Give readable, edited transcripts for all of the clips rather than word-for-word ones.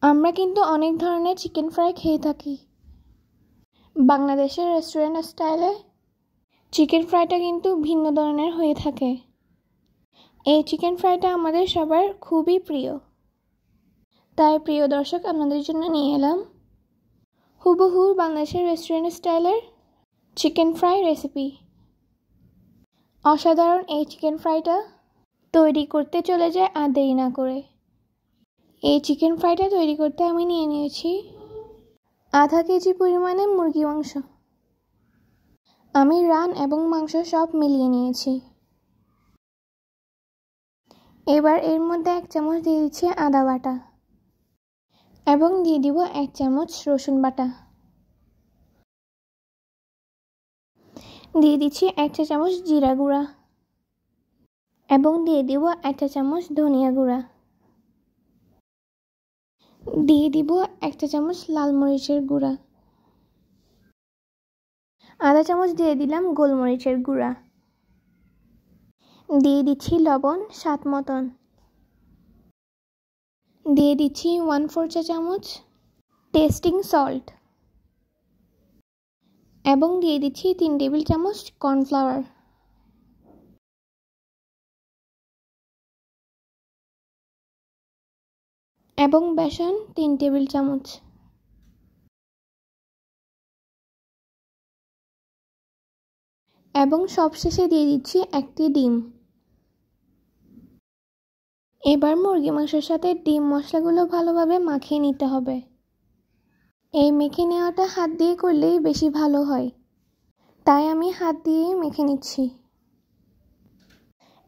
আমরা কিন্তু অনেক ধরনের চিকেন ফ্রাই খেয়ে থাকি। বাংলাদেশের রেস্টুরেন্ট স্টাইলে চিকেন ফ্রাইটা কিন্তু ভিন্ন ধরনের হয়ে থাকে। এই চিকেন ফ্রাইটা আমাদের সবার খুবই প্রিয়। তাই প্রিয় দর্শক, আপনাদের জন্য নিয়ে এলাম হুবহু বাংলাদেশের রেস্টুরেন্ট স্টাইলের চিকেন ফ্রাই রেসিপি। অসাধারণ এই চিকেন ফ্রাইটা তৈরি করতে চলে যায় আর দেরি না করে। এই চিকেন ফ্রাইটা তৈরি করতে আমি নিয়ে নিয়েছি আধা কেজি পরিমাণে মুরগি মাংস। আমি রান এবং মাংস সব মিলিয়ে নিয়েছি। এবার এর মধ্যে 1 চামচ দিয়ে দিচ্ছি আদা বাটা এবং দিয়ে দিব 1 চামচ রসুন বাটা। দিয়ে দিচ্ছি 1 চা চামচ জিরা গুঁড়া এবং দিয়ে দিব 1 চা চামচ ধনিয়া গুঁড়া। দিয়ে দিব 1 চা চামচ লাল মরিচের গুঁড়া। আধা চামচ দিয়ে দিলাম গোলমরিচের গুঁড়া। দিয়ে দিচ্ছি লবণ স্বাদ মতন। দিয়ে দিচ্ছি 1/4 চা চামচ টেস্টিং সল্ট এবং দিয়ে দিচ্ছি 3 টেবিল চামচ কর্নফ্লাওয়ার। এবং বেসন 3 টেবিল চামচ। এবং সবশেষে দিয়ে দিচ্ছি 1টি ডিম। এবার মুরগি মাংসের সাথে ডিম মশলাগুলো ভালোভাবে মাখিয়ে নিতে হবে। এই মেখে নেওয়াটা হাত দিয়ে করলেই বেশি ভালো হয়, তাই আমি হাত দিয়ে মেখে নিচ্ছি।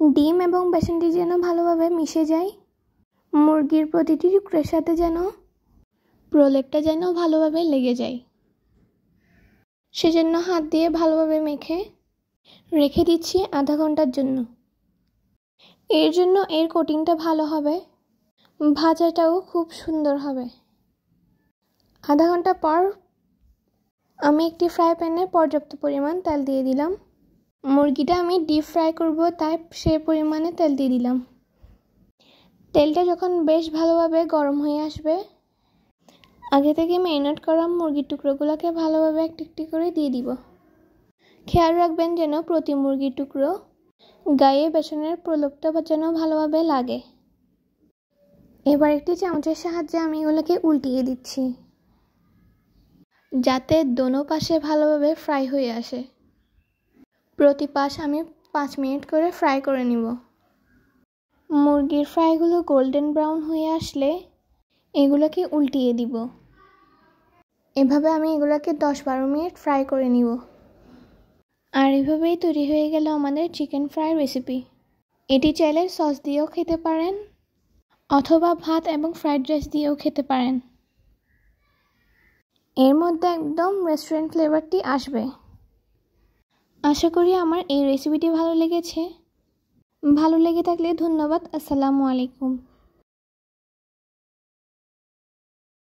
ডিম এবং বেসনটি যেন ভালোভাবে মিশে যায়, মুরগির প্রতিটি টুকরোর সাথে যেন প্রলেপটা যেন ভালোভাবে লেগে যায়, সেজন্য হাত দিয়ে ভালোভাবে মেখে রেখে দিচ্ছি আধা ঘন্টার জন্য। এর জন্য এর কোটিংটা ভালো হবে, ভাজাটাও খুব সুন্দর হবে। আধা ঘন্টা পর আমি একটি ফ্রাই প্যানে পর্যাপ্ত পরিমাণ তেল দিয়ে দিলাম। মুরগিটা আমি ডিপ ফ্রাই করব, তাই সেই পরিমাণে তেল দিয়ে দিলাম। তেলটা যখন বেশ ভালোভাবে গরম হয়ে আসবে, আগে থেকে ম্যারিনেট করা মুরগির টুকরোগুলোকে ভালোভাবে একটি একটি করে দিয়ে দিব। খেয়াল রাখবেন যেন প্রতি মুরগির টুকরো গায়ে বেসনের প্রলেপটা যেন ভালোভাবে লাগে। এবার একটি চামচের সাহায্যে আমি এগুলোকে উল্টিয়ে দিচ্ছি, যাতে দোনো পাশে ভালোভাবে ফ্রাই হয়ে আসে। প্রতি পাশ আমি 5 মিনিট করে ফ্রাই করে নিব। মুরগির ফ্রাইগুলো গোল্ডেন ব্রাউন হয়ে আসলে এগুলোকে উল্টিয়ে দিব। এভাবে আমি এগুলোকে 10-12 মিনিট ফ্রাই করে নিব। আর এভাবেই তৈরি হয়ে গেল আমাদের চিকেন ফ্রাই রেসিপি। এটি চাইলে সস দিয়েও খেতে পারেন অথবা ভাত এবং ফ্রাইড রাইস দিয়েও খেতে পারেন। এর মধ্যে একদম রেস্টুরেন্ট ফ্লেভারটি আসবে। আশা করি আমার এই রেসিপিটি ভালো লেগেছে। ভালো লেগে থাকলে ধন্যবাদ। আসসালামু আলাইকুম।